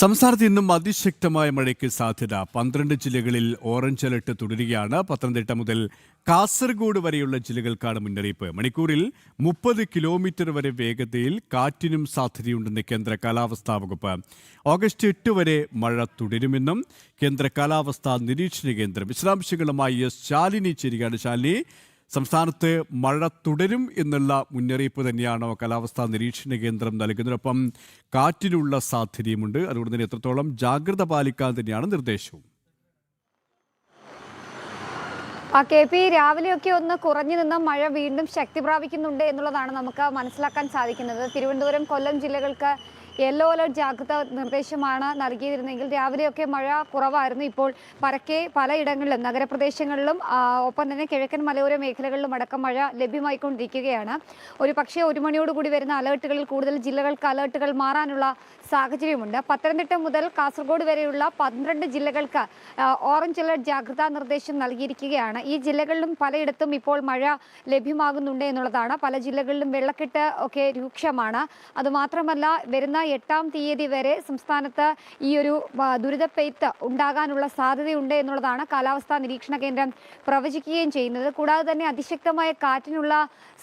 സംസ്ഥാനത്ത് ഇന്നും അതിശക്തമായ മഴയ്ക്ക് സാധ്യത. 12 ജില്ലകളിൽ ഓറഞ്ച് അലർട്ട് തുടരുകയാണ്. പത്തനംതിട്ട മുതൽ കാസർഗോഡ് വരെയുള്ള ജില്ലകൾക്കാണ് മുന്നറിയിപ്പ്. മണിക്കൂറിൽ 30 കിലോമീറ്റർ വരെ വേഗതയിൽ കാറ്റിനും സാധ്യതയുണ്ടെന്ന് കേന്ദ്ര കാലാവസ്ഥാ വകുപ്പ്. ഓഗസ്റ്റ് 8 വരെ മഴ തുടരുമെന്നും കേന്ദ്ര കാലാവസ്ഥാ നിരീക്ഷണ കേന്ദ്രം. വിശദാംശങ്ങളുമായി എസ് ശാലിനി ചേരുകയാണ്. ശാലിനി, സംസ്ഥാനത്ത് മഴ തുടരും എന്നുള്ള മുന്നറിയിപ്പ് തന്നെയാണോ കാലാവസ്ഥാ നിരീക്ഷണ കേന്ദ്രം നൽകുന്നതിനൊപ്പം കാറ്റിനുള്ള സാധ്യതയുമുണ്ട്? അതുകൊണ്ട് തന്നെ എത്രത്തോളം ജാഗ്രത പാലിക്കാൻ തന്നെയാണ് നിർദ്ദേശവും? KP, രാവിലെയൊക്കെ ഒന്ന് കുറഞ്ഞു നിന്ന മഴ വീണ്ടും ശക്തി പ്രാപിക്കുന്നുണ്ട് എന്നുള്ളതാണ് നമുക്ക് മനസ്സിലാക്കാൻ സാധിക്കുന്നത്. തിരുവനന്തപുരം, കൊല്ലം ജില്ലകൾക്ക് യെല്ലോ അലർട്ട് ജാഗ്രത നിർദ്ദേശമാണ് നൽകിയിരുന്നെങ്കിൽ രാവിലെയൊക്കെ മഴ കുറവായിരുന്നു. ഇപ്പോൾ പരക്കെ പലയിടങ്ങളിലും നഗരപ്രദേശങ്ങളിലും ഒപ്പം തന്നെ കിഴക്കൻ മലയോര മേഖലകളിലും അടക്കം മഴ ലഭ്യമായിക്കൊണ്ടിരിക്കുകയാണ്. ഒരു പക്ഷേ 1 മണിയോടുകൂടി വരുന്ന അലേർട്ടുകളിൽ കൂടുതൽ ജില്ലകൾക്ക് അലേർട്ടുകൾ മാറാനുള്ള സാഹചര്യമുണ്ട്. പത്തനംതിട്ട മുതൽ കാസർഗോഡ് വരെയുള്ള 12 ജില്ലകൾക്ക് ഓറഞ്ച് അലർട്ട് ജാഗ്രതാ നിർദ്ദേശം നൽകിയിരിക്കുകയാണ്. ഈ ജില്ലകളിലും പലയിടത്തും ഇപ്പോൾ മഴ ലഭ്യമാകുന്നുണ്ട് എന്നുള്ളതാണ്. പല ജില്ലകളിലും വെള്ളക്കെട്ട് ഒക്കെ രൂക്ഷമാണ്. അതുമാത്രമല്ല, വരുന്ന 8-ാം തീയതി വരെ സംസ്ഥാനത്ത് ഈ ഒരു ദുരിതപ്പെയ്ത്ത് ഉണ്ടാകാനുള്ള സാധ്യതയുണ്ട് എന്നുള്ളതാണ് കാലാവസ്ഥാ നിരീക്ഷണ കേന്ദ്രം പ്രവചിക്കുകയും ചെയ്യുന്നത്. കൂടാതെ തന്നെ അതിശക്തമായ കാറ്റിനുള്ള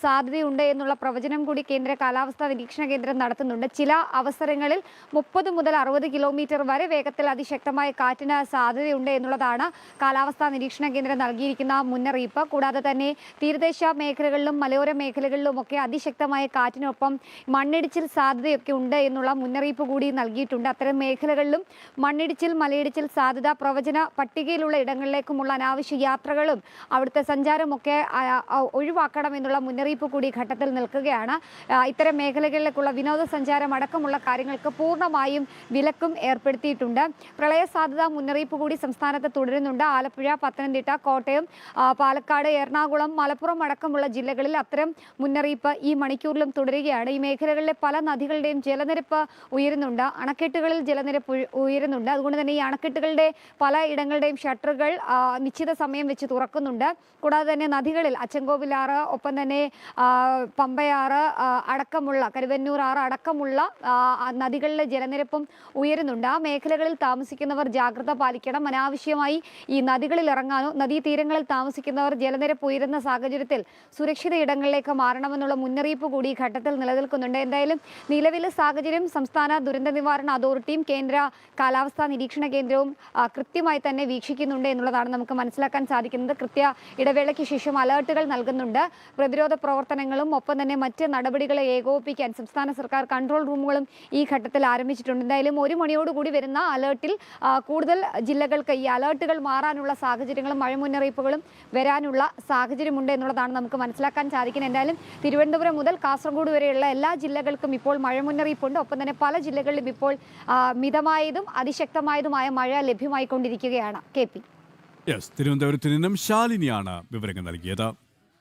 സാധ്യതയുണ്ട് എന്നുള്ള പ്രവചനം കൂടി കേന്ദ്ര കാലാവസ്ഥാ നിരീക്ഷണ കേന്ദ്രം നടത്തുന്നുണ്ട്. ചില അവസരങ്ങളിൽ 30 മുതൽ 60 കിലോമീറ്റർ വരെ വേഗത്തിൽ അതിശക്തമായ കാറ്റിന് സാധ്യതയുണ്ട് എന്നുള്ളതാണ് കാലാവസ്ഥാ നിരീക്ഷണ കേന്ദ്രം നൽകിയിരിക്കുന്ന മുന്നറിയിപ്പ്. കൂടാതെ തന്നെ തീരദേശ മേഖലകളിലും മലയോര മേഖലകളിലും ഒക്കെ അതിശക്തമായ കാറ്റിനൊപ്പം മണ്ണിടിച്ചിൽ സാധ്യതയൊക്കെ ഉണ്ട് എന്നുള്ള മുന്നറിയിപ്പ് കൂടി നൽകിയിട്ടുണ്ട്. അത്തരം മേഖലകളിലും മണ്ണിടിച്ചിൽ, മലയിടിച്ചിൽ സാധ്യത പ്രവചന പട്ടികയിലുള്ള ഇടങ്ങളിലേക്കുമുള്ള അനാവശ്യ യാത്രകളും അവിടുത്തെ സഞ്ചാരമൊക്കെ ഒഴിവാക്കണം എന്നുള്ള മുന്നറിയിപ്പ് കൂടി ഘട്ടത്തിൽ നിൽക്കുകയാണ്. ഇത്തരം മേഖലകളിലേക്കുള്ള വിനോദസഞ്ചാരം അടക്കമുള്ള കാര്യങ്ങൾക്ക് പൂർണ്ണമായും വിലക്കും ഏർപ്പെടുത്തിയിട്ടുണ്ട്. പ്രളയ സാധ്യതാ മുന്നറിയിപ്പ് കൂടി സംസ്ഥാനത്ത് തുടരുന്നുണ്ട്. ആലപ്പുഴ, പത്തനംതിട്ട, കോട്ടയം, പാലക്കാട്, എറണാകുളം, മലപ്പുറം അടക്കമുള്ള ജില്ലകളിൽ അത്തരം മുന്നറിയിപ്പ് ഈ മണിക്കൂറിലും തുടരുകയാണ്. ഈ മേഖലകളിലെ പല നദികളുടെയും ജലനിരപ്പ് ഉയരുന്നുണ്ട്. അണക്കെട്ടുകളിൽ ജലനിരപ്പ് ഉയരുന്നുണ്ട്. അതുകൊണ്ട് തന്നെ ഈ അണക്കെട്ടുകളുടെ പല ഇടങ്ങളുടെയും ഷട്ടറുകൾ നിശ്ചിത സമയം വെച്ച് തുറക്കുന്നുണ്ട്. കൂടാതെ തന്നെ നദികളിൽ അച്ചൻകോവിലാറ്, ഒപ്പം തന്നെ പമ്പയാറ് അടക്കമുള്ള, കരുവന്നൂർ ആറ് അടക്കമുള്ള നദികളിലെ ജലനിരപ്പും ഉയരുന്നുണ്ട്. ആ മേഖലകളിൽ താമസിക്കുന്നവർ ജാഗ്രത പാലിക്കണം. അനാവശ്യമായി ഈ നദികളിൽ ഇറങ്ങാനോ നദീതീരങ്ങളിൽ താമസിക്കുന്നവർ ജലനിരപ്പ് ഉയരുന്ന സാഹചര്യത്തിൽ സുരക്ഷിത ഇടങ്ങളിലേക്ക് മാറണമെന്നുള്ള മുന്നറിയിപ്പ് കൂടി ഈ ഘട്ടത്തിൽ നിലനിൽക്കുന്നുണ്ട്. എന്തായാലും നിലവിലെ സാഹചര്യം സംസ്ഥാന ദുരന്ത നിവാരണ അതോറിറ്റിയും കേന്ദ്ര കാലാവസ്ഥാ നിരീക്ഷണ കേന്ദ്രവും കൃത്യമായി തന്നെ വീക്ഷിക്കുന്നുണ്ട് എന്നുള്ളതാണ് നമുക്ക് മനസ്സിലാക്കാൻ സാധിക്കുന്നത്. കൃത്യ ഇടവേളയ്ക്ക് ശേഷം അലേർട്ടുകൾ നൽകുന്നുണ്ട്. പ്രതിരോധ പ്രവർത്തനങ്ങളും ഒപ്പം തന്നെ മറ്റ് നടപടികളെ ഏകോപിപ്പിക്കാൻ സംസ്ഥാന സർക്കാർ കൺട്രോൾ റൂമുകളും ഈ ഘട്ടത്തിൽ ആരംഭിച്ചിട്ടുണ്ട്. എന്തായാലും 1 മണിയോടുകൂടി വരുന്ന അലേർട്ടിൽ കൂടുതൽ ജില്ലകൾക്ക് ഈ അലേർട്ടുകൾ മാറാനുള്ള സാഹചര്യങ്ങളും മഴ മുന്നറിയിപ്പുകളും വരാനുള്ള സാഹചര്യമുണ്ട് എന്നുള്ളതാണ് നമുക്ക് മനസ്സിലാക്കാൻ സാധിക്കുന്നത്. എന്തായാലും തിരുവനന്തപുരം മുതൽ കാസർഗോഡ് വരെയുള്ള എല്ലാ ജില്ലകൾക്കും ഇപ്പോൾ മഴ മുന്നറിയിപ്പുണ്ട്. ഒപ്പം തന്നെ പല ജില്ലകളിലും ഇപ്പോൾ മിതമായതും അതിശക്തമായതുമായ മഴ ലഭ്യമായിക്കൊണ്ടിരിക്കുകയാണ്. KP. തിരുവനന്തപുരത്ത് നിന്നും ശാലിനിയാണ് വിവരങ്ങൾ നൽകിയത്.